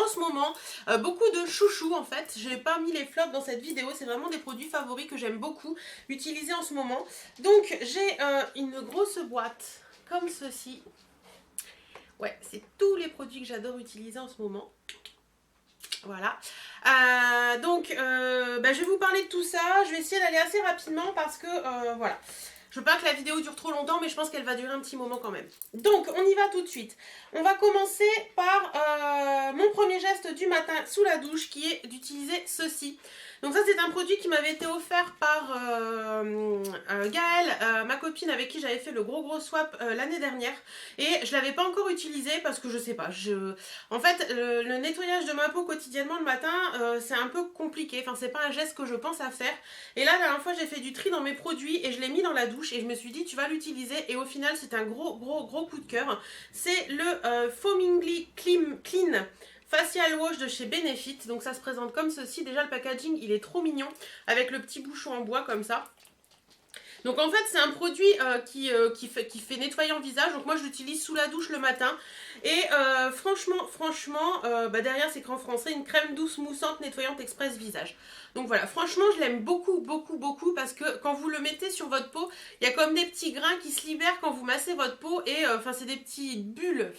en ce moment beaucoup de chouchous en fait. Je n'ai pas mis les flops dans cette vidéo, c'est vraiment des produits favoris que j'aime beaucoup utiliser en ce moment. Donc j'ai une grosse boîte comme ceci. Ouais, c'est tous les produits que j'adore utiliser en ce moment. Voilà. Je vais vous parler de tout ça. Je vais essayer d'aller assez rapidement parce que voilà. Je veux pas que la vidéo dure trop longtemps, mais je pense qu'elle va durer un petit moment quand même. Donc, on y va tout de suite. On va commencer par mon premier geste du matin sous la douche, qui est d'utiliser ceci. Donc ça, c'est un produit qui m'avait été offert par Gaëlle, ma copine avec qui j'avais fait le gros swap l'année dernière. Et je l'avais pas encore utilisé parce que je sais pas. En fait, le nettoyage de ma peau quotidiennement le matin, c'est un peu compliqué. Enfin, c'est pas un geste que je pense à faire. Et là, la dernière fois, j'ai fait du tri dans mes produits et je l'ai mis dans la douche. Et je me suis dit, tu vas l'utiliser. Et au final, c'est un gros coup de cœur. C'est le Foamingly Clean Facial Wash de chez Benefit. Donc ça se présente comme ceci. Déjà le packaging il est trop mignon avec le petit bouchon en bois comme ça. Donc en fait c'est un produit qui fait nettoyer en visage. Donc moi je l'utilise sous la douche le matin. Et franchement, derrière c'est écrit en français, une crème douce moussante nettoyante express visage. Donc voilà, franchement je l'aime beaucoup parce que quand vous le mettez sur votre peau, il y a comme des petits grains qui se libèrent quand vous massez votre peau. Et c'est des petites bulles,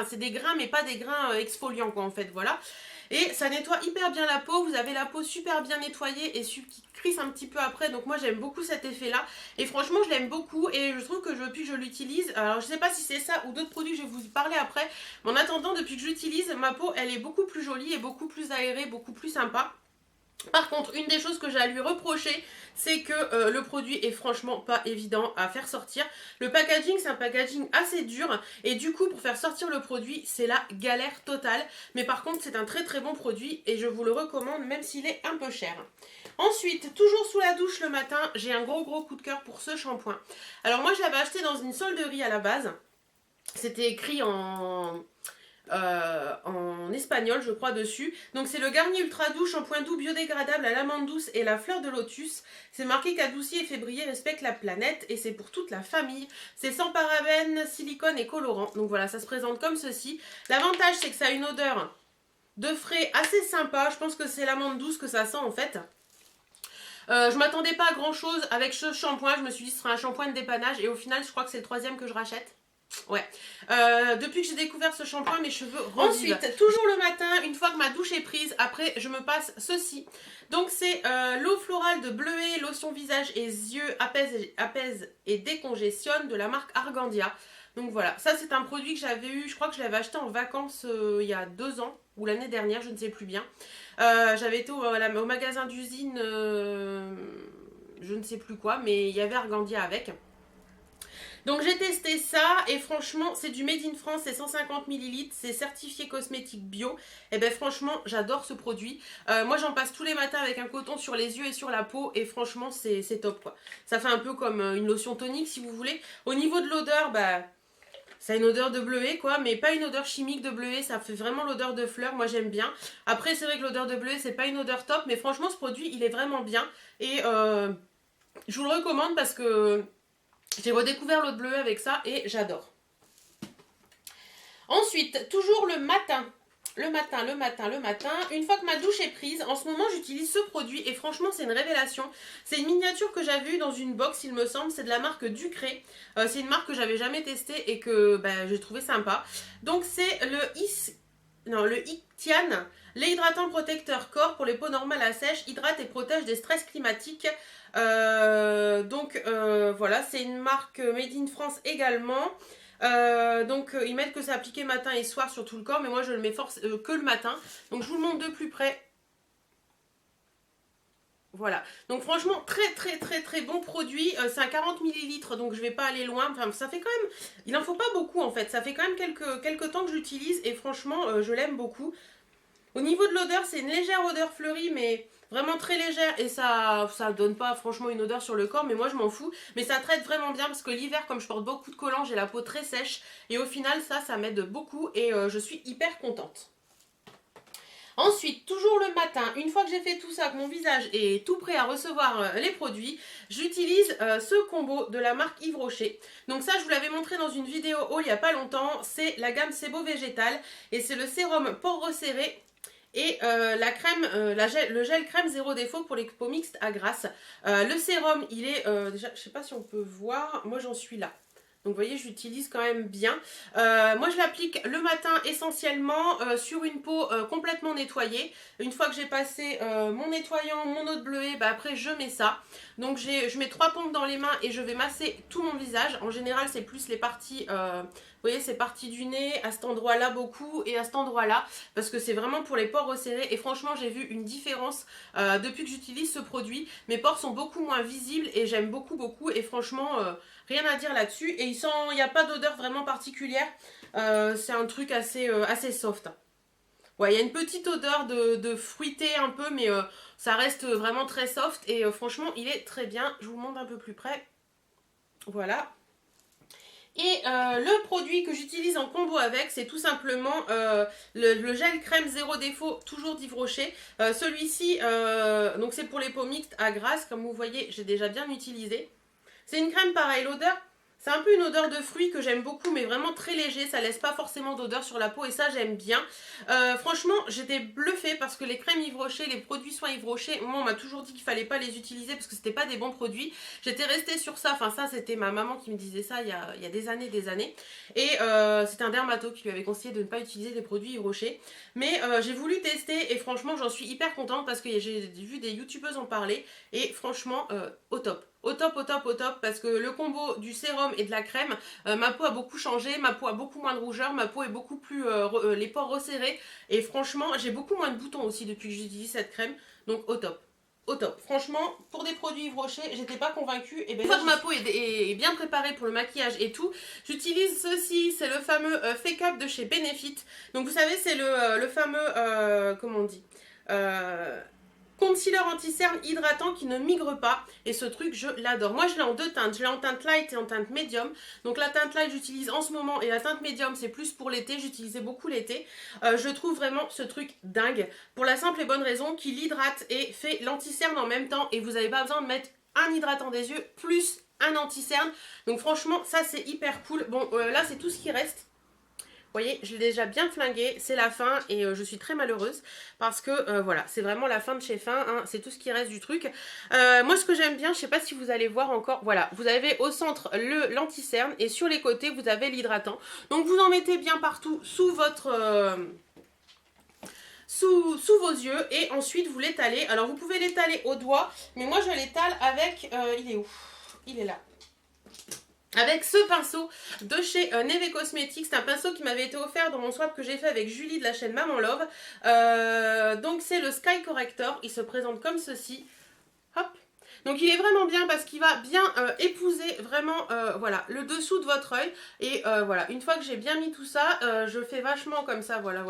c'est des grains mais pas des grains exfoliants quoi en fait, voilà. Et ça nettoie hyper bien la peau, vous avez la peau super bien nettoyée et qui crisse un petit peu après. Donc moi j'aime beaucoup cet effet là. Et franchement je l'aime beaucoup et je trouve que depuis que je l'utilise, alors je sais pas si c'est ça ou d'autres produits que je vais vous parler après. Mais en attendant, depuis que j'utilise, ma peau elle est beaucoup plus jolie et beaucoup plus aérée, beaucoup plus sympa. Par contre, une des choses que j'ai à lui reprocher, c'est que le produit est franchement pas évident à faire sortir. Le packaging, c'est un packaging assez dur et du coup, pour faire sortir le produit, c'est la galère totale. Mais par contre, c'est un très bon produit et je vous le recommande même s'il est un peu cher. Ensuite, toujours sous la douche le matin, j'ai un gros coup de cœur pour ce shampoing. Alors moi, je l'avais acheté dans une solderie à la base. C'était écrit en espagnol je crois dessus. Donc c'est le Garnier Ultra Doux shampoing doux biodégradable à l'amande douce et la fleur de lotus. C'est marqué qu'adoucit et fait briller, respecte la planète et c'est pour toute la famille. C'est sans parabènes, silicone et colorant. Donc voilà, ça se présente comme ceci. L'avantage c'est que ça a une odeur de frais assez sympa. Je pense que c'est l'amande douce que ça sent en fait. Je m'attendais pas à grand chose avec ce shampoing. Je me suis dit ce sera un shampoing de dépannage et au final je crois que c'est le troisième que je rachète. Ouais, depuis que j'ai découvert ce shampoing, mes cheveux revivent. Ensuite, toujours le matin, une fois que ma douche est prise, après je me passe ceci. Donc c'est l'eau florale de bleuet, lotion visage et yeux apaise et décongestionne de la marque Argandia. Donc voilà, ça c'est un produit que j'avais eu, je crois que je l'avais acheté en vacances il y a 2 ans ou l'année dernière, je ne sais plus bien. J'avais été au magasin d'usine, je ne sais plus quoi, mais il y avait Argandia avec. Donc j'ai testé ça et franchement c'est du Made in France, c'est 150 ml, c'est certifié cosmétique bio. Et ben franchement j'adore ce produit. Moi j'en passe tous les matins avec un coton sur les yeux et sur la peau et franchement c'est top quoi. Ça fait un peu comme une lotion tonique si vous voulez. Au niveau de l'odeur, ça a une odeur de bleuet quoi, mais pas une odeur chimique de bleuet, ça fait vraiment l'odeur de fleurs, moi j'aime bien. Après c'est vrai que l'odeur de bleuet c'est pas une odeur top, mais franchement ce produit il est vraiment bien. Et je vous le recommande parce que j'ai redécouvert l'eau de bleuet avec ça et j'adore. Ensuite, toujours le matin, une fois que ma douche est prise, en ce moment j'utilise ce produit et franchement c'est une révélation. C'est une miniature que j'avais eue dans une box il me semble, c'est de la marque Ducré. C'est une marque que j'avais jamais testée et que j'ai trouvé sympa. Donc c'est le Ictian, l'hydratant protecteur corps pour les peaux normales à sèche, hydrate et protège des stress climatiques. Voilà, c'est une marque Made in France également. Ils mettent que c'est appliqué matin et soir sur tout le corps, mais moi je le mets que le matin. Donc je vous le montre de plus près. Voilà, donc franchement très bon produit. C'est un 40 ml donc je vais pas aller loin. Enfin ça fait quand même, il en faut pas beaucoup en fait. Ça fait quand même quelques temps que j'utilise et franchement je l'aime beaucoup. Au niveau de l'odeur, c'est une légère odeur fleurie, mais vraiment très légère. Et ça donne pas franchement une odeur sur le corps, mais moi je m'en fous. Mais ça traite vraiment bien parce que l'hiver, comme je porte beaucoup de collants, j'ai la peau très sèche. Et au final, ça m'aide beaucoup et je suis hyper contente. Ensuite, toujours le matin, une fois que j'ai fait tout ça, que mon visage est tout prêt à recevoir les produits, j'utilise ce combo de la marque Yves Rocher. Donc ça, je vous l'avais montré dans une vidéo il n'y a pas longtemps, c'est la gamme Sebo Végétal et c'est le sérum pores resserrés et la crème, le gel crème zéro défaut pour les peaux mixtes à grasse. Le sérum, il est, déjà, je sais pas si on peut voir, moi j'en suis là. Donc vous voyez, j'utilise quand même bien. Moi je l'applique le matin essentiellement sur une peau complètement nettoyée. Une fois que j'ai passé mon nettoyant, mon eau de bleuet, bah après je mets ça. Donc je mets 3 pompes dans les mains et je vais masser tout mon visage. En général c'est plus les parties, vous voyez, ces parties du nez, à cet endroit là beaucoup et à cet endroit là. Parce que c'est vraiment pour les pores resserrés. Et franchement j'ai vu une différence depuis que j'utilise ce produit. Mes pores sont beaucoup moins visibles et j'aime beaucoup beaucoup. Et franchement... rien à dire là-dessus. Et il n'y a pas d'odeur vraiment particulière. C'est un truc assez soft. Ouais, il y a une petite odeur de fruité un peu, mais ça reste vraiment très soft. Et franchement, il est très bien. Je vous montre un peu plus près. Voilà. Et le produit que j'utilise en combo avec, c'est tout simplement le gel crème zéro défaut, toujours d'Yves Rocher. Celui-ci, donc c'est pour les peaux mixtes à grasse. Comme vous voyez, j'ai déjà bien utilisé. C'est une crème pareil, l'odeur, c'est un peu une odeur de fruits que j'aime beaucoup, mais vraiment très léger, ça laisse pas forcément d'odeur sur la peau et ça j'aime bien. Franchement, j'étais bluffée parce que les crèmes Yves Rocher, les produits soins Yves Rocher, moi on m'a toujours dit qu'il fallait pas les utiliser parce que c'était pas des bons produits. J'étais restée sur ça, enfin ça c'était ma maman qui me disait ça il y a des années. Et c'est un dermato qui lui avait conseillé de ne pas utiliser des produits Yves Rocher. Mais j'ai voulu tester et franchement j'en suis hyper contente parce que j'ai vu des youtubeuses en parler et franchement au top. Au top, au top, au top, parce que le combo du sérum et de la crème, ma peau a beaucoup changé, ma peau a beaucoup moins de rougeur, ma peau est beaucoup plus, les pores resserrés, et franchement, j'ai beaucoup moins de boutons aussi depuis que j'utilise cette crème, donc au top. Au top. Franchement, pour des produits Yves Rocher, j'étais pas convaincue. Et bien, une fois que ma peau est bien préparée pour le maquillage et tout, j'utilise ceci, c'est le fameux Fake Up de chez Benefit. Donc vous savez, c'est le fameux, comment on dit concealer anti-cerne hydratant qui ne migre pas. Et ce truc, je l'adore. Moi, je l'ai en deux teintes. Je l'ai en teinte light et en teinte médium. Donc la teinte light, j'utilise en ce moment. Et la teinte médium, c'est plus pour l'été. J'utilisais beaucoup l'été. Je trouve vraiment ce truc dingue. Pour la simple et bonne raison qu'il hydrate et fait l'anti-cerne en même temps. Et vous n'avez pas besoin de mettre un hydratant des yeux plus un anti-cerne. Donc franchement, ça, c'est hyper cool. Bon, là, c'est tout ce qui reste. Vous voyez, je l'ai déjà bien flingué, c'est la fin et je suis très malheureuse parce que voilà, c'est vraiment la fin de chez fin, hein, c'est tout ce qui reste du truc. Moi ce que j'aime bien, je sais pas si vous allez voir encore, voilà, vous avez au centre l'anti-cerne et sur les côtés vous avez l'hydratant. Donc vous en mettez bien partout sous votre... sous vos yeux et ensuite vous l'étalez. Alors vous pouvez l'étaler au doigt, mais moi je l'étale avec... il est où? Il est là. Avec ce pinceau de chez Neve Cosmetics, c'est un pinceau qui m'avait été offert dans mon swap que j'ai fait avec Julie de la chaîne Maman Love. Donc c'est le Sky Corrector, il se présente comme ceci. Hop. Donc il est vraiment bien parce qu'il va bien épouser vraiment voilà, le dessous de votre œil. Et voilà, une fois que j'ai bien mis tout ça, je fais vachement comme ça, voilà.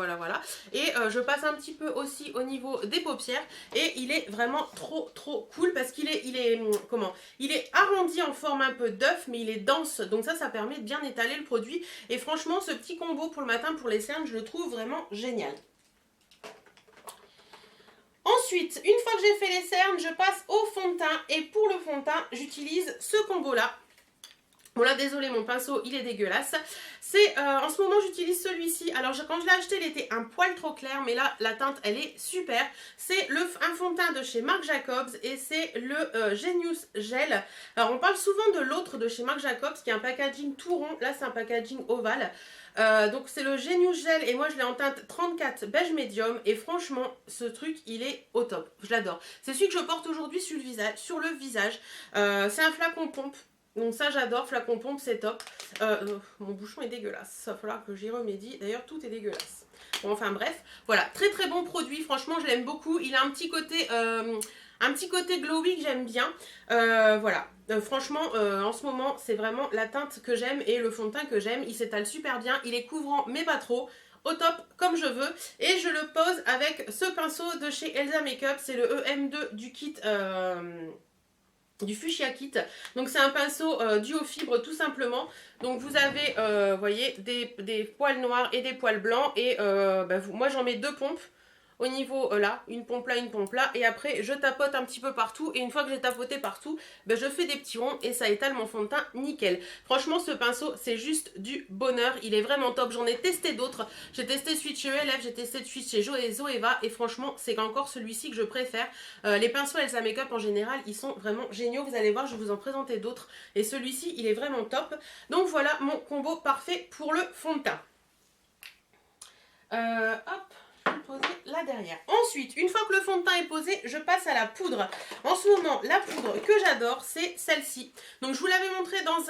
Et je passe un petit peu aussi au niveau des paupières. Et il est vraiment trop cool parce qu'il est, comment, il est arrondi en forme un peu d'œuf, mais il est dense. Donc ça permet de bien étaler le produit. Et franchement, ce petit combo pour le matin, pour les cernes, je le trouve vraiment génial. Ensuite, une fois que j'ai fait les cernes, je passe au fond de teint. Et pour le fond de teint, j'utilise ce combo-là. Bon là, désolé, mon pinceau, il est dégueulasse. C'est, en ce moment, j'utilise celui-ci. Alors, quand je l'ai acheté, il était un poil trop clair. Mais là, la teinte, elle est super. C'est un fond de teint de chez Marc Jacobs. Et c'est le Genius Gel. Alors, on parle souvent de l'autre de chez Marc Jacobs, qui est un packaging tout rond. Là, c'est un packaging ovale. Donc c'est le Genius Gel et moi je l'ai en teinte 34 beige médium et franchement ce truc il est au top, je l'adore. C'est celui que je porte aujourd'hui sur le visage. C'est un flacon pompe, donc ça j'adore, flacon pompe c'est top. Mon bouchon est dégueulasse, ça va falloir que j'y remédie, d'ailleurs tout est dégueulasse. Bon enfin bref, voilà, très bon produit, franchement je l'aime beaucoup, il a un petit côté glowy que j'aime bien, voilà. Franchement, en ce moment, c'est vraiment la teinte que j'aime et le fond de teint que j'aime. Il s'étale super bien, il est couvrant mais pas trop. Au top, comme je veux. Et je le pose avec ce pinceau de chez Elsa Makeup. C'est le EM2 du kit... du Fuchsia Kit. Donc c'est un pinceau duo fibre tout simplement. Donc vous avez, voyez, des poils noirs et des poils blancs. Et moi j'en mets 2 pompes. au niveau là, une pompe là, et après je tapote un petit peu partout, et une fois que j'ai tapoté partout, ben, je fais des petits ronds et ça étale mon fond de teint nickel. Franchement ce pinceau c'est juste du bonheur, il est vraiment top, j'en ai testé d'autres, j'ai testé celui de chez ELF, j'ai testé celui de chez Zoeva, et franchement c'est encore celui-ci que je préfère. Les pinceaux Elsa Makeup en général ils sont vraiment géniaux, vous allez voir je vais vous en présenter d'autres, et celui-ci il est vraiment top. Donc voilà mon combo parfait pour le fond de teint. Hop, je vais poser là derrière. Ensuite, une fois que le fond de teint est posé, je passe à la poudre. En ce moment, la poudre que j'adore, c'est celle-ci. Donc, je vous l'avais montré dans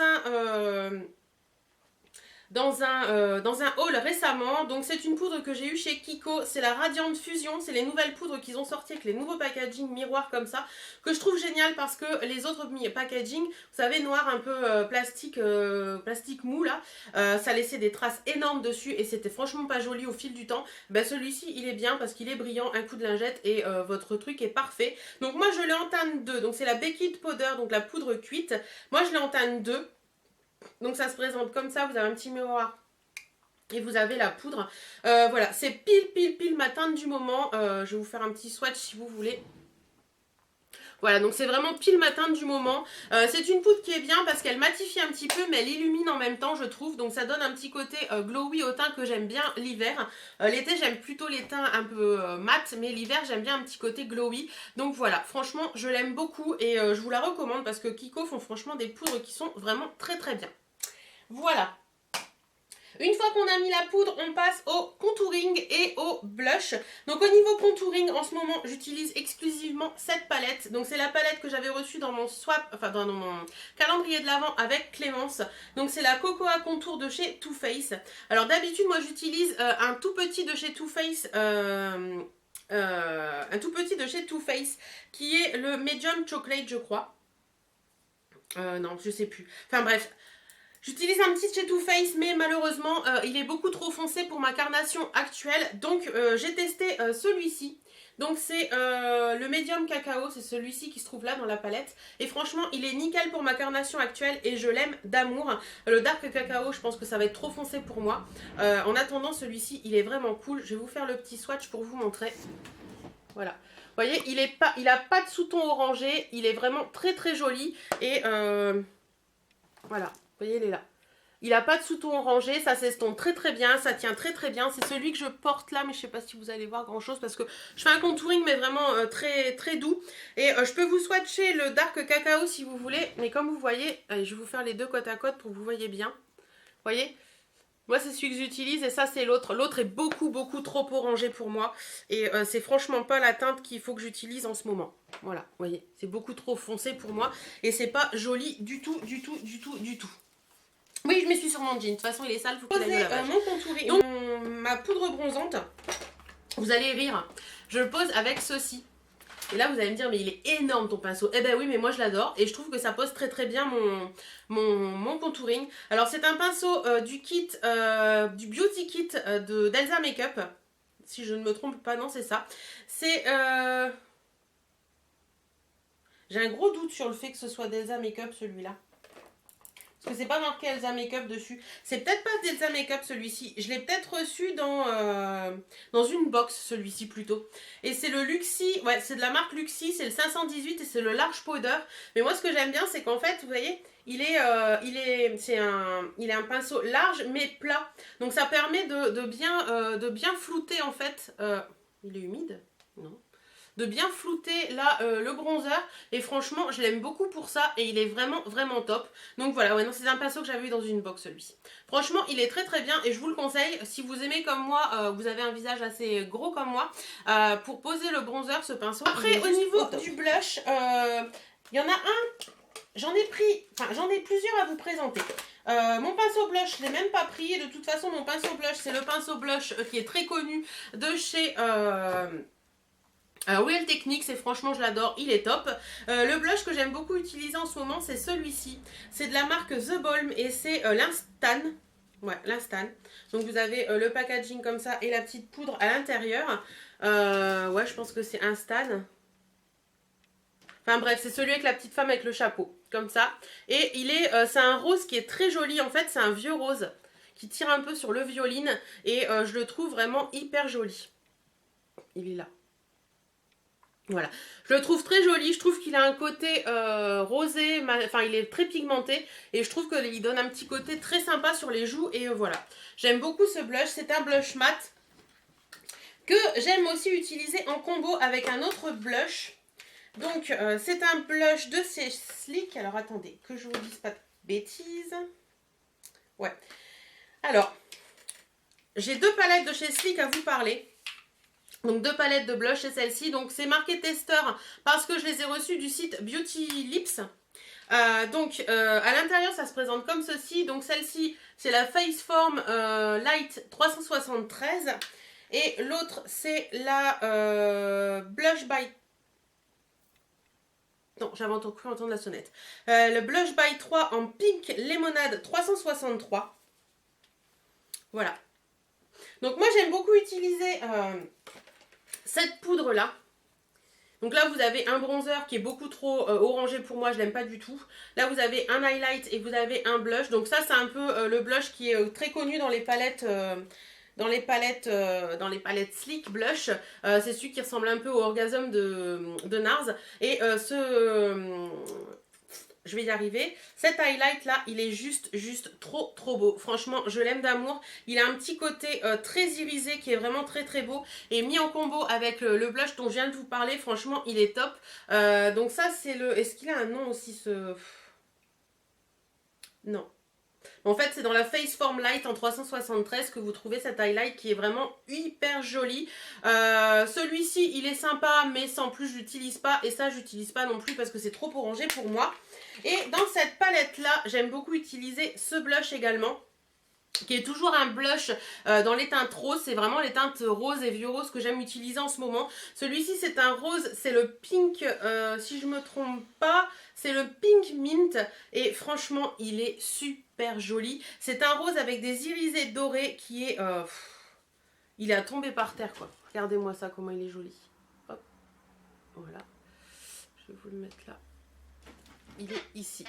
un haul récemment. Donc c'est une poudre que j'ai eue chez Kiko, c'est la Radiant Fusion, c'est les nouvelles poudres qu'ils ont sorties avec les nouveaux packaging miroirs comme ça, que je trouve génial parce que les autres packaging, vous savez, noir un peu plastique mou là, ça laissait des traces énormes dessus et c'était franchement pas joli au fil du temps. Ben, celui-ci il est bien parce qu'il est brillant, un coup de lingette et votre truc est parfait. Donc moi je l'ai en teinte 2, donc c'est la Baked Powder, donc la poudre cuite, moi je l'ai en teinte 2. Donc ça se présente comme ça, vous avez un petit miroir et vous avez la poudre. Voilà, c'est pile ma teinte du moment. Je vais vous faire un petit swatch si vous voulez. Voilà, donc c'est vraiment pile ma teinte du moment. C'est une poudre qui est bien parce qu'elle matifie un petit peu, mais elle illumine en même temps, je trouve. Donc ça donne un petit côté glowy au teint que j'aime bien l'hiver. L'été, j'aime plutôt les teints un peu mat, mais l'hiver, j'aime bien un petit côté glowy. Donc voilà, franchement, je l'aime beaucoup et je vous la recommande parce que Kiko font franchement des poudres qui sont vraiment très bien. Voilà. Une fois qu'on a mis la poudre, on passe au contouring et au blush. Donc au niveau contouring, en ce moment, j'utilise exclusivement cette palette. Donc c'est la palette que j'avais reçue dans mon swap, enfin dans mon calendrier de l'Avent avec Clémence. Donc c'est la Cocoa Contour de chez Too Faced. Alors d'habitude, moi j'utilise un tout petit de chez Too Faced. Un tout petit de chez Too Faced qui est le Medium Chocolate, je crois. Non, je sais plus. Enfin bref. J'utilise un petit chez Too Faced, mais malheureusement, il est beaucoup trop foncé pour ma carnation actuelle. Donc, j'ai testé celui-ci. Donc, c'est le Medium Cacao. C'est celui-ci qui se trouve là dans la palette. Et franchement, il est nickel pour ma carnation actuelle et je l'aime d'amour. Le Dark Cacao, je pense que ça va être trop foncé pour moi. En attendant, celui-ci, il est vraiment cool. Je vais vous faire le petit swatch pour vous montrer. Voilà. Vous voyez, il a pas de sous-ton orangé. Il est vraiment très joli. Et voilà. Vous voyez, il est là. Il n'a pas de sous-ton orangé, ça s'estompe très bien, ça tient très bien. C'est celui que je porte là, mais je ne sais pas si vous allez voir grand chose parce que je fais un contouring mais vraiment très doux. Et je peux vous swatcher le Dark Cacao si vous voulez, mais comme vous voyez, allez, je vais vous faire les deux côte à côte pour que vous voyez bien. Vous voyez? Moi c'est celui que j'utilise et ça c'est l'autre. L'autre est beaucoup trop orangé pour moi. Et c'est franchement pas la teinte qu'il faut que j'utilise en ce moment. Voilà, vous voyez, c'est beaucoup trop foncé pour moi. Et c'est pas joli du tout. Oui, je me suis sur mon jean. De toute façon, il est sale, faut qu'il aille au lavage. Mon contouring, donc ma poudre bronzante, vous allez rire. Je le pose avec ceci. Et là, vous allez me dire, mais il est énorme ton pinceau. Eh ben oui, mais moi je l'adore. Et je trouve que ça pose très bien mon contouring. Alors, c'est un pinceau du kit, du Beauty Kit d'Elsa Makeup. Si je ne me trompe pas, non, c'est ça. C'est... J'ai un gros doute sur le fait que ce soit d'Elsa Makeup, celui-là. Parce que c'est pas marqué Elsa Makeup dessus. C'est peut-être pas d'Elsa Makeup celui-ci. Je l'ai peut-être reçu dans une box, celui-ci plutôt. Et c'est le Luxie. Ouais, c'est de la marque Luxie. C'est le 518 et c'est le Large Powder. Mais moi, ce que j'aime bien, c'est qu'en fait, vous voyez, il est un pinceau large mais plat. Donc ça permet de bien flouter en fait. Il est humide? Non. De bien flouter là le bronzer et franchement je l'aime beaucoup pour ça et il est vraiment top. Donc voilà, ouais, non, c'est un pinceau que j'avais eu dans une box celui-ci. Franchement il est très bien et je vous le conseille si vous aimez comme moi, vous avez un visage assez gros comme moi, pour poser le bronzer ce pinceau. Après au niveau du blush, il y en a un, j'en ai plusieurs à vous présenter. Mon pinceau blush je l'ai même pas pris et de toute façon mon pinceau blush c'est le pinceau blush qui est très connu de chez... Real Techniques et franchement je l'adore, il est top. Le blush que j'aime beaucoup utiliser en ce moment c'est celui-ci. C'est de la marque The Balm et c'est l'Instan. Ouais, l'Instan. Donc vous avez le packaging comme ça et la petite poudre à l'intérieur. Ouais, je pense que c'est Instan. Enfin bref, c'est celui avec la petite femme avec le chapeau, comme ça. Et c'est un rose qui est très joli, en fait c'est un vieux rose qui tire un peu sur le violine et je le trouve vraiment hyper joli. il est là. Voilà, je le trouve très joli, je trouve qu'il a un côté rosé, enfin il est très pigmenté et je trouve qu'il donne un petit côté très sympa sur les joues et voilà. J'aime beaucoup ce blush, c'est un blush mat que j'aime aussi utiliser en combo avec un autre blush. Donc c'est un blush de chez Sleek, alors attendez que je vous dise pas de bêtises. Ouais, alors j'ai deux palettes de chez Sleek à vous parler. Donc deux palettes de blush et celle-ci. Donc c'est marqué testeur parce que je les ai reçues du site Beauty Lips. À l'intérieur ça se présente comme ceci. Donc celle-ci c'est la Face Form Light 373. Et l'autre c'est la Blush by... Non, j'avais cru entendre la sonnette. Le Blush by 3 en Pink Lemonade 363. Voilà. Donc moi j'aime beaucoup utiliser... cette poudre là, donc là vous avez un bronzer qui est beaucoup trop orangé pour moi, je l'aime pas du tout. Là vous avez un highlight et vous avez un blush, donc ça c'est un peu le blush qui est très connu dans les palettes Sleek Blush. C'est celui qui ressemble un peu au Orgasm de NARS. Et je vais y arriver. Cet highlight là, il est juste trop beau. Franchement, je l'aime d'amour. Il a un petit côté très irisé qui est vraiment très beau. Et mis en combo avec le blush dont je viens de vous parler, franchement, il est top. Donc ça, c'est le... Est-ce qu'il a un nom aussi ce... Non. En fait, c'est dans la Face Form Light en 373 que vous trouvez cet highlight qui est vraiment hyper joli. Celui-ci, il est sympa, mais sans plus, je l'utilise pas. Et ça, j'utilise pas non plus parce que c'est trop orangé pour moi. Et dans cette palette-là, j'aime beaucoup utiliser ce blush également, qui est toujours un blush dans les teintes roses. C'est vraiment les teintes roses et vieux roses que j'aime utiliser en ce moment. Celui-ci c'est un rose, c'est le pink, si je me trompe pas, c'est le pink mint et franchement il est super joli. C'est un rose avec des irisés dorés qui est... il est à tomber par terre quoi. Regardez-moi ça, comment il est joli. Hop, voilà. Je vais vous le mettre là. Il est ici.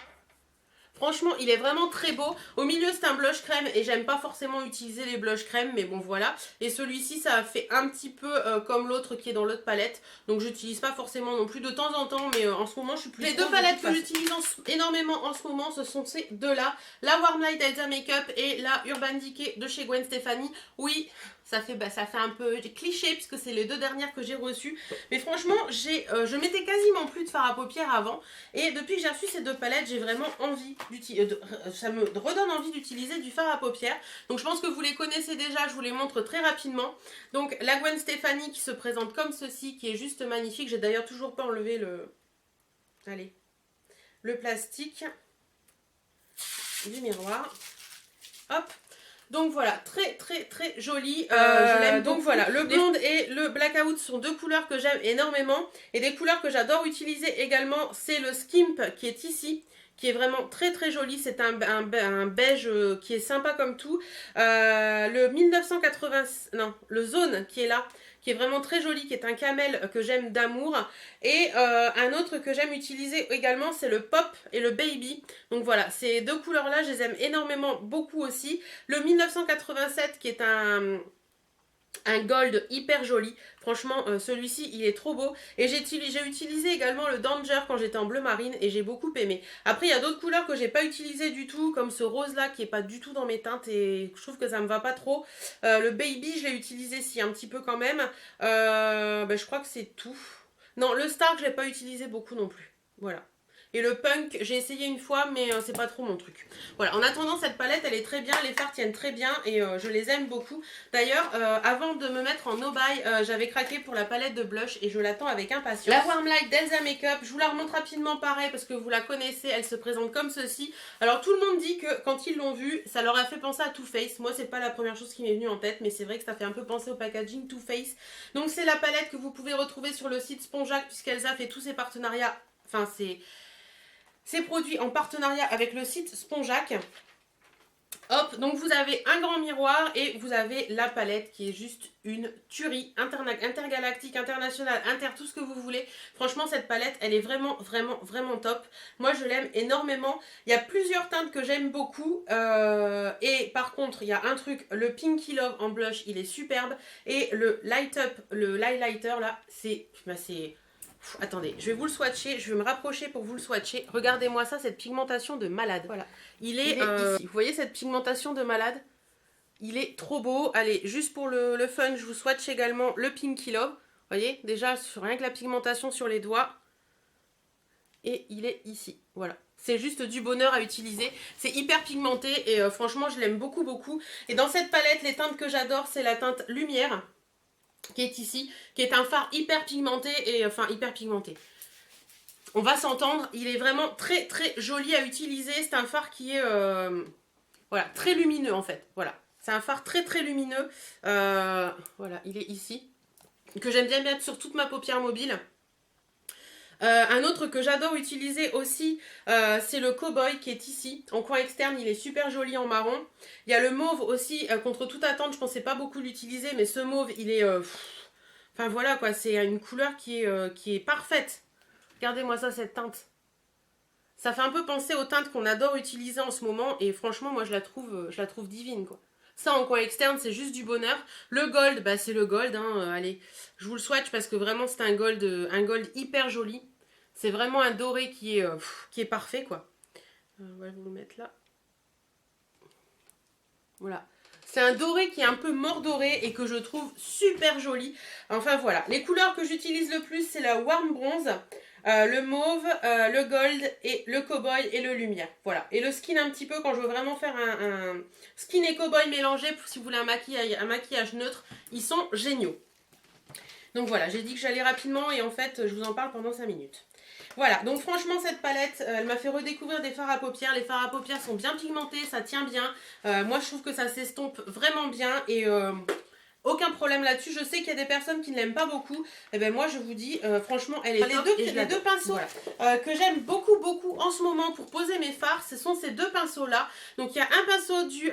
Franchement, il est vraiment très beau. Au milieu, c'est un blush crème et j'aime pas forcément utiliser les blush crème, mais bon, voilà. Et celui-ci, ça a fait un petit peu comme l'autre qui est dans l'autre palette. Donc, j'utilise pas forcément non plus de temps en temps, mais en ce moment, je suis plus... Les deux palettes que j'utilise énormément en ce moment, ce sont ces deux-là. La Warm Light Elsa Makeup et la Urban Decay de chez Gwen Stefani. Oui, ça fait un peu cliché puisque c'est les deux dernières que j'ai reçues. Mais franchement, je mettais quasiment plus de fard à paupières avant. Et depuis que j'ai reçu ces deux palettes, j'ai vraiment envie d'utiliser. Ça me redonne envie d'utiliser du fard à paupières. Donc je pense que vous les connaissez déjà, je vous les montre très rapidement. Donc la Gwen Stefani qui se présente comme ceci, qui est juste magnifique. J'ai d'ailleurs toujours pas enlevé le plastique du miroir. Hop. Donc voilà, très joli. Je l'aime. Donc voilà, le blonde et le blackout sont deux couleurs que j'aime énormément. Et des couleurs que j'adore utiliser également, c'est le skimp qui est ici, qui est vraiment très joli. C'est un beige qui est sympa comme tout. Le 1980, non, le zone qui est là, qui est vraiment très joli, qui est un camel que j'aime d'amour. Et un autre que j'aime utiliser également, c'est le pop et le baby. Donc voilà, ces deux couleurs-là, je les aime énormément, beaucoup aussi. Le 1987 qui est un gold hyper joli. Franchement, celui-ci, il est trop beau. Et j'ai utilisé également le Danger quand j'étais en bleu marine et j'ai beaucoup aimé. Après, il y a d'autres couleurs que j'ai pas utilisées du tout, comme ce rose-là qui est pas du tout dans mes teintes et je trouve que ça me va pas trop. Le Baby, je l'ai utilisé si un petit peu quand même. Je crois que c'est tout. Non, le Stark, je l'ai pas utilisé beaucoup non plus. Voilà. Et le Punk, j'ai essayé une fois, mais c'est pas trop mon truc. Voilà, en attendant, cette palette, elle est très bien. Les fards tiennent très bien et je les aime beaucoup. D'ailleurs, avant de me mettre en no-buy, j'avais craqué pour la palette de blush et je l'attends avec impatience. La Warm Light d'Elsa Makeup, je vous la remontre rapidement pareil parce que vous la connaissez. Elle se présente comme ceci. Alors, tout le monde dit que quand ils l'ont vue, ça leur a fait penser à Too Faced. Moi, c'est pas la première chose qui m'est venue en tête, mais c'est vrai que ça fait un peu penser au packaging Too Faced. Donc, c'est la palette que vous pouvez retrouver sur le site Spongeac puisqu'Elsa fait tous ses partenariats. Enfin, c'est produit en partenariat avec le site Spongeac. Hop, donc vous avez un grand miroir et vous avez la palette qui est juste une tuerie intergalactique, internationale, tout ce que vous voulez. Franchement, cette palette, elle est vraiment, vraiment, vraiment top. Moi, je l'aime énormément. Il y a plusieurs teintes que j'aime beaucoup. Et par contre, il y a un truc, le Pinky Love en blush, il est superbe. Et le Light Up, le Highlighter, là, c'est... Attendez, je vais vous le swatcher, je vais me rapprocher pour vous le swatcher. Regardez-moi ça, cette pigmentation de malade. Voilà, il est ici. Vous voyez cette pigmentation de malade? Il est trop beau. Allez, juste pour le fun, je vous swatch également le Pinky Love. Vous voyez, déjà, rien que la pigmentation sur les doigts. Et il est ici, voilà. C'est juste du bonheur à utiliser. C'est hyper pigmenté et franchement, je l'aime beaucoup, beaucoup. Et dans cette palette, les teintes que j'adore, c'est la teinte Lumière, qui est ici, qui est un fard hyper pigmenté et enfin hyper pigmenté. On va s'entendre, il est vraiment très très joli à utiliser. C'est un fard qui est voilà, très lumineux en fait. Voilà, c'est un fard très très lumineux. Voilà, il est ici, que j'aime bien mettre sur toute ma paupière mobile. Un autre que j'adore utiliser aussi, c'est le Cowboy qui est ici, en coin externe, il est super joli en marron. Il y a le mauve aussi, contre toute attente, je pensais pas beaucoup l'utiliser, mais ce mauve, il est... Enfin voilà quoi, c'est une couleur qui est parfaite. Regardez-moi ça, cette teinte. Ça fait un peu penser aux teintes qu'on adore utiliser en ce moment, et franchement, moi je la trouve divine quoi. Ça en coin externe, c'est juste du bonheur. Le gold, bah c'est le gold, hein. Allez, je vous le swatch parce que vraiment c'est un gold hyper joli. C'est vraiment un doré qui est parfait quoi. On va vous le mettre là. Voilà. C'est un doré qui est un peu mordoré et que je trouve super joli. Enfin voilà. Les couleurs que j'utilise le plus, c'est la Warm Bronze, le mauve, le gold et le cowboy et le lumière. Voilà. Et le skin un petit peu quand je veux vraiment faire un skin et cowboy mélangé, si vous voulez un maquillage neutre, ils sont géniaux. Donc voilà, j'ai dit que j'allais rapidement et en fait je vous en parle pendant 5 minutes. Voilà, donc franchement cette palette, elle m'a fait redécouvrir des fards à paupières. Les fards à paupières sont bien pigmentés, ça tient bien. Moi je trouve que ça s'estompe vraiment bien et aucun problème là-dessus. Je sais qu'il y a des personnes qui ne l'aiment pas beaucoup. Et ben moi je vous dis, franchement elle est top. Les deux pinceaux voilà. Que j'aime beaucoup beaucoup en ce moment pour poser mes fards, ce sont ces deux pinceaux là. Donc il y a un pinceau du...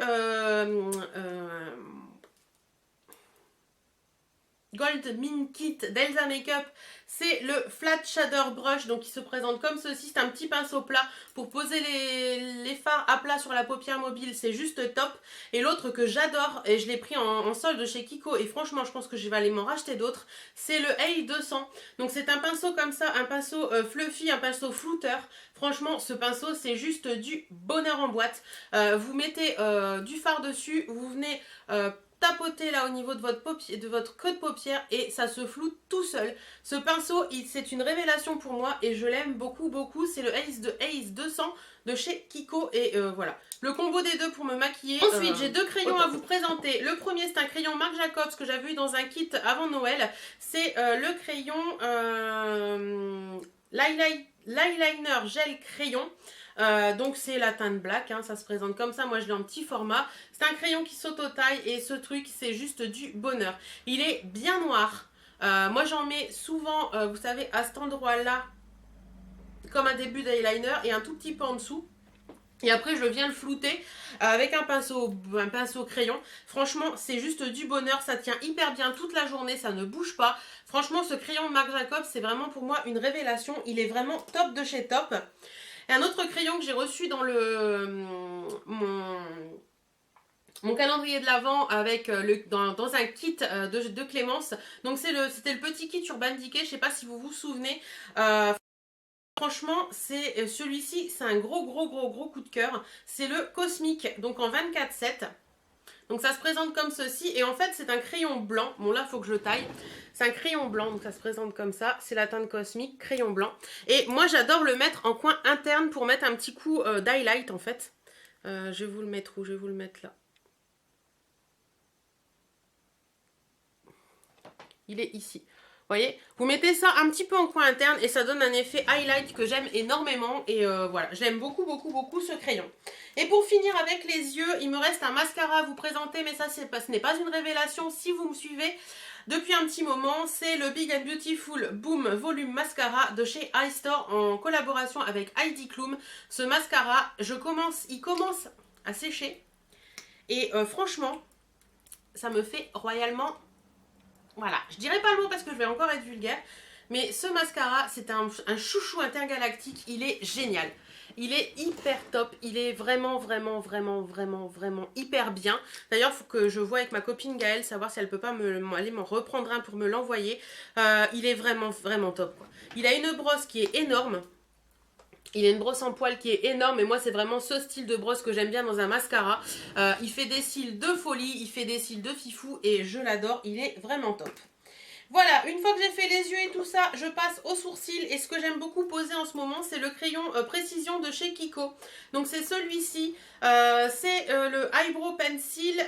Gold Mint Kit d'Elsa Makeup, c'est le Flat Shader Brush, donc il se présente comme ceci, c'est un petit pinceau plat pour poser les fards à plat sur la paupière mobile, c'est juste top. Et l'autre que j'adore, et je l'ai pris en solde chez Kiko, et franchement je pense que je vais aller m'en racheter d'autres, c'est le A200, donc c'est un pinceau comme ça, un pinceau fluffy, un pinceau flouteur. Franchement ce pinceau c'est juste du bonheur en boîte. Vous mettez du fard dessus, vous venez... tapoter là au niveau de votre creux de paupière et ça se floute tout seul. Ce pinceau, c'est une révélation pour moi et je l'aime beaucoup beaucoup. C'est le Ace 200 de chez Kiko et voilà. Le combo des deux pour me maquiller. Ensuite, j'ai deux crayons à vous présenter. Le premier, c'est un crayon Marc Jacobs que j'avais eu dans un kit avant Noël. C'est le crayon l'eyeliner gel crayon. Donc c'est la teinte black, hein, ça se présente comme ça, moi je l'ai en petit format. C'est un crayon qui s'auto-taille et ce truc c'est juste du bonheur. Il est bien noir, moi j'en mets souvent, vous savez, à cet endroit là, comme un début d'eyeliner et un tout petit peu en dessous. Et après je viens le flouter avec un pinceau crayon. Franchement c'est juste du bonheur, ça tient hyper bien toute la journée, ça ne bouge pas. Franchement ce crayon Marc Jacobs c'est vraiment pour moi une révélation, il est vraiment top de chez top. Et un autre crayon que j'ai reçu dans mon calendrier de l'Avent avec dans un kit de Clémence. Donc c'était le petit kit Urban Decay, je ne sais pas si vous vous souvenez. Franchement, c'est celui-ci, c'est un gros coup de cœur. C'est le Cosmic, donc en 24/7. Donc ça se présente comme ceci et en fait c'est un crayon blanc. Bon là il faut que je le taille. C'est un crayon blanc donc ça se présente comme ça. C'est la teinte Cosmic, crayon blanc. Et moi j'adore le mettre en coin interne pour mettre un petit coup d'highlight en fait. Je vais vous le mettre où? Je vais vous le mettre là. Il est ici. Vous voyez, vous mettez ça un petit peu en coin interne et ça donne un effet highlight que j'aime énormément. Et voilà, j'aime beaucoup ce crayon. Et pour finir avec les yeux, il me reste un mascara à vous présenter. Mais ça, ce n'est pas une révélation si vous me suivez depuis un petit moment. C'est le Big and Beautiful Boom Volume Mascara de chez iStore en collaboration avec Heidi Klum. Ce mascara, il commence à sécher. Et franchement, ça me fait royalement... Voilà, je dirais pas le mot parce que je vais encore être vulgaire. Mais ce mascara, c'est un chouchou intergalactique. Il est génial. Il est hyper top. Il est vraiment hyper bien. D'ailleurs, il faut que je vois avec ma copine Gaëlle, savoir si elle peut pas aller m'en reprendre un pour me l'envoyer. Il est vraiment top, quoi. Il a une brosse qui est énorme. Il a une brosse en poil qui est énorme et moi c'est vraiment ce style de brosse que j'aime bien dans un mascara. Il fait des cils de folie, il fait des cils de fifou et je l'adore, il est vraiment top. Voilà, une fois que j'ai fait les yeux et tout ça, je passe aux sourcils. Et ce que j'aime beaucoup poser en ce moment, c'est le crayon Précision de chez Kiko. Donc c'est celui-ci, c'est le Eyebrow Pencil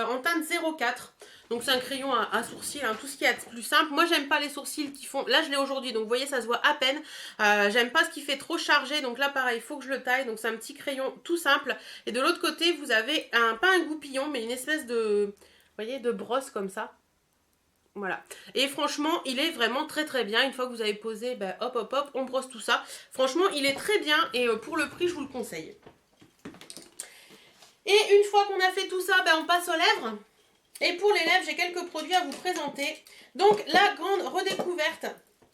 en teinte 04. Donc c'est un crayon à sourcils, hein, tout ce qui est plus simple. Moi j'aime pas les sourcils qui font... Là je l'ai aujourd'hui, donc vous voyez ça se voit à peine. J'aime pas ce qui fait trop chargé, donc là pareil, il faut que je le taille. Donc c'est un petit crayon tout simple. Et de l'autre côté, vous avez pas un goupillon, mais une espèce de... Vous voyez, de brosse comme ça. Voilà. Et franchement, il est vraiment très bien. Une fois que vous avez posé, ben, hop, on brosse tout ça. Franchement, il est très bien et pour le prix, je vous le conseille. Et une fois qu'on a fait tout ça, ben, on passe aux lèvres. Et pour les lèvres, j'ai quelques produits à vous présenter. Donc, la grande redécouverte,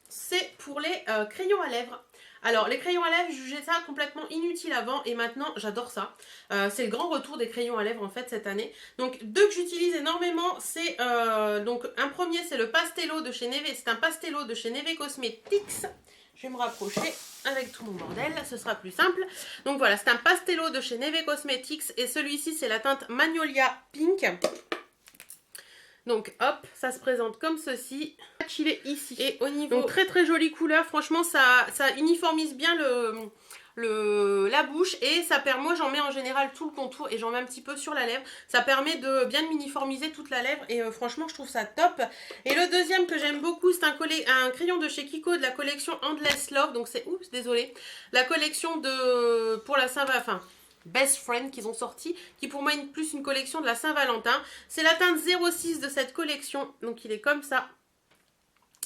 c'est pour les crayons à lèvres. Alors, les crayons à lèvres, je jugeais ça complètement inutile avant et maintenant, j'adore ça. C'est le grand retour des crayons à lèvres en fait cette année. Donc, deux que j'utilise énormément, c'est donc un premier, c'est le Pastello de chez Neve. C'est un Pastello de chez Neve Cosmetics. Je vais me rapprocher avec tout mon bordel, ce sera plus simple. Donc voilà, c'est un Pastello de chez Neve Cosmetics et celui-ci, c'est la teinte Magnolia Pink. Donc hop, ça se présente comme ceci. Il est ici. Et au niveau... Donc très jolie couleur. Franchement, ça uniformise bien la bouche. Et ça permet... Moi, j'en mets en général tout le contour. Et j'en mets un petit peu sur la lèvre. Ça permet de bien uniformiser toute la lèvre. Et franchement, je trouve ça top. Et le deuxième que j'aime beaucoup, c'est un crayon de chez Kiko de la collection Endless Love. Donc c'est... Oups, désolé. La collection de... Pour la Saint-Valentin. Best Friend qu'ils ont sorti, qui pour moi est plus une collection de la Saint-Valentin. C'est la teinte 06 de cette collection, donc il est comme ça.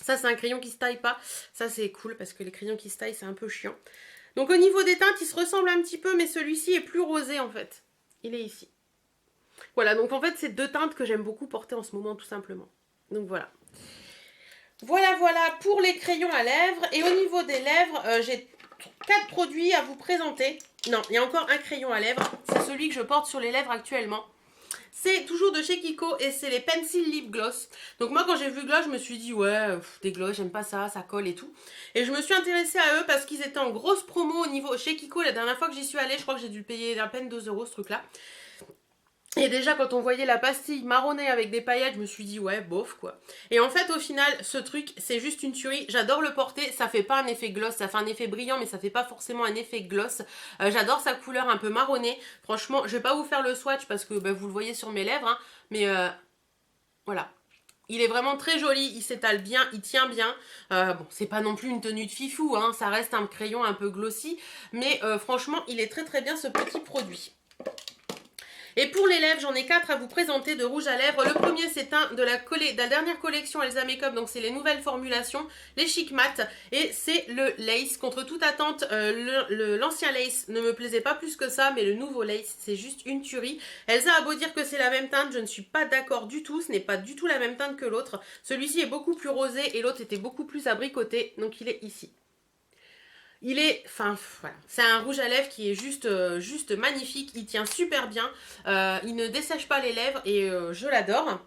Ça c'est un crayon qui se taille pas, ça c'est cool parce que les crayons qui se taillent c'est un peu chiant. Donc au niveau des teintes, ils se ressemblent un petit peu, mais celui-ci est plus rosé en fait. Il est ici. Voilà, donc en fait c'est deux teintes que j'aime beaucoup porter en ce moment tout simplement. Donc voilà. Voilà pour les crayons à lèvres. Et au niveau des lèvres, j'ai 4 produits à vous présenter. Non, il y a encore un crayon à lèvres. C'est celui que je porte sur les lèvres actuellement. C'est toujours de chez Kiko et c'est les Pencil Lip Gloss. Donc moi quand j'ai vu gloss, je me suis dit ouais, des gloss, j'aime pas ça, ça colle et tout. Et je me suis intéressée à eux parce qu'ils étaient en grosse promo au niveau chez Kiko. La dernière fois que j'y suis allée, je crois que j'ai dû payer à peine 2 € ce truc là. Et déjà quand on voyait la pastille marronnée avec des paillettes, je me suis dit ouais bof quoi. Et en fait au final ce truc c'est juste une tuerie, j'adore le porter, ça fait pas un effet gloss, ça fait un effet brillant mais ça fait pas forcément un effet gloss. J'adore sa couleur un peu marronnée, franchement je vais pas vous faire le swatch parce que vous le voyez sur mes lèvres hein, mais voilà. Il est vraiment très joli, il s'étale bien, il tient bien. Bon, c'est pas non plus une tenue de fifou, hein, ça reste un crayon un peu glossy, mais franchement il est très bien ce petit produit. Et pour les lèvres, j'en ai 4 à vous présenter de rouge à lèvres. Le premier, c'est un de la dernière collection Elsa Makeup, donc c'est les nouvelles formulations, les Chic Matte. Et c'est le Lace. Contre toute attente, l'ancien Lace ne me plaisait pas plus que ça, mais le nouveau Lace, c'est juste une tuerie. Elsa a beau dire que c'est la même teinte, je ne suis pas d'accord du tout. Ce n'est pas du tout la même teinte que l'autre. Celui-ci est beaucoup plus rosé et l'autre était beaucoup plus abricoté, donc il est ici. Il est, enfin voilà, c'est un rouge à lèvres qui est juste magnifique, il tient super bien, il ne dessèche pas les lèvres et je l'adore.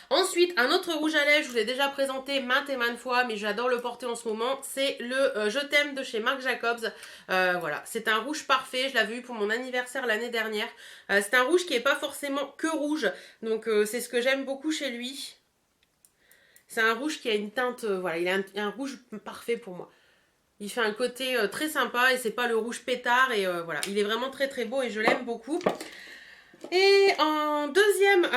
Ensuite, un autre rouge à lèvres, je vous l'ai déjà présenté maintes et maintes fois, mais j'adore le porter en ce moment, c'est le Je t'aime de chez Marc Jacobs. Voilà, c'est un rouge parfait, je l'avais eu pour mon anniversaire l'année dernière. C'est un rouge qui n'est pas forcément que rouge, donc c'est ce que j'aime beaucoup chez lui. C'est un rouge qui a une teinte, voilà, il a un rouge parfait pour moi. Il fait un côté très sympa et c'est pas le rouge pétard et voilà, il est vraiment très beau et je l'aime beaucoup. Et en deuxième,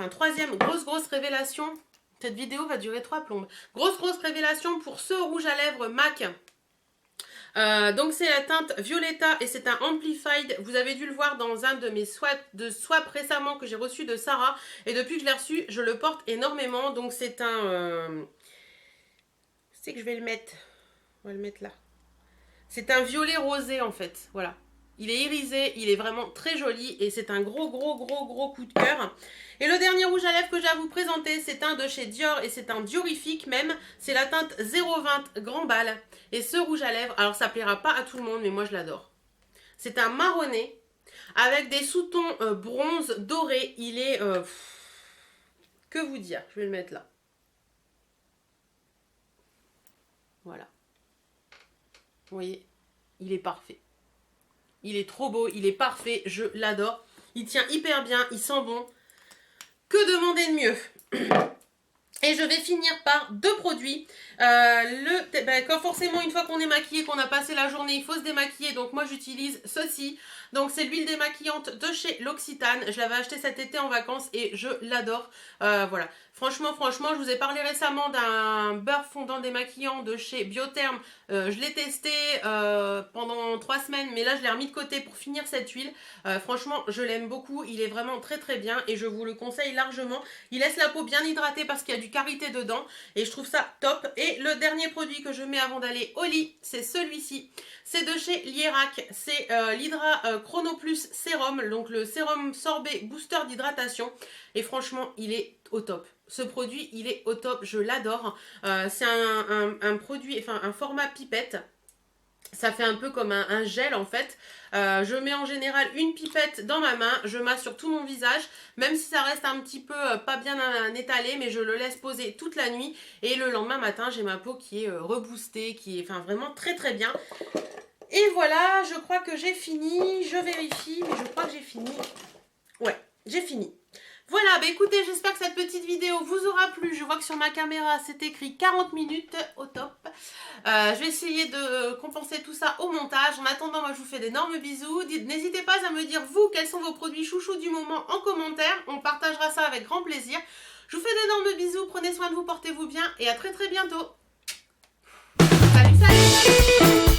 troisième grosse révélation, cette vidéo va durer 3 plombes. Grosse révélation pour ce rouge à lèvres MAC. Donc c'est la teinte Violetta et c'est un Amplified. Vous avez dû le voir dans un de mes swap récemment que j'ai reçu de Sarah. Et depuis que je l'ai reçu, je le porte énormément. Donc c'est un... c'est que je vais le mettre. On va le mettre là. C'est un violet rosé en fait. Voilà. Il est irisé, il est vraiment très joli et c'est un gros coup de cœur. Et le dernier rouge à lèvres que j'ai à vous présenter, c'est un de chez Dior et c'est un diorifique même. C'est la teinte 020 Grand Bal. Et ce rouge à lèvres, alors ça plaira pas à tout le monde mais moi je l'adore. C'est un marronné avec des sous-tons bronze doré. Il est... que vous dire? Je vais le mettre là. Voilà. Vous voyez, il est parfait. Il est trop beau, il est parfait, je l'adore. Il tient hyper bien, il sent bon. Que demander de mieux? Et je vais finir par deux produits. Quand forcément, une fois qu'on est maquillé, qu'on a passé la journée, il faut se démaquiller. Donc moi, j'utilise ceci. Donc c'est l'huile démaquillante de chez L'Occitane. Je l'avais acheté cet été en vacances et je l'adore. Voilà. Franchement, je vous ai parlé récemment d'un beurre fondant démaquillant de chez Biotherm. Je l'ai testé pendant 3 semaines, mais là je l'ai remis de côté pour finir cette huile. Franchement, je l'aime beaucoup. Il est vraiment très bien et je vous le conseille largement. Il laisse la peau bien hydratée parce qu'il y a du karité dedans et je trouve ça top. Et le dernier produit que je mets avant d'aller au lit, c'est celui-ci. C'est de chez Lierac. C'est l'Hydra Chrono Plus Sérum, donc le sérum sorbet booster d'hydratation. Et franchement, il est au top. Ce produit, il est au top, je l'adore. C'est un produit, enfin un format pipette. Ça fait un peu comme un gel en fait. Je mets en général une pipette dans ma main, je masse sur tout mon visage, même si ça reste un petit peu pas bien étalé, mais je le laisse poser toute la nuit. Et le lendemain matin, j'ai ma peau qui est reboostée, qui est vraiment très bien. Et voilà, je crois que j'ai fini. Je vérifie, mais je crois que j'ai fini. Ouais, j'ai fini. Voilà, bah écoutez, j'espère que cette petite vidéo vous aura plu. Je vois que sur ma caméra, c'est écrit 40 minutes, au top. Je vais essayer de compenser tout ça au montage. En attendant, moi, je vous fais d'énormes bisous. N'hésitez pas à me dire, vous, quels sont vos produits chouchous du moment en commentaire. On partagera ça avec grand plaisir. Je vous fais d'énormes bisous. Prenez soin de vous, portez-vous bien et à très bientôt. Salut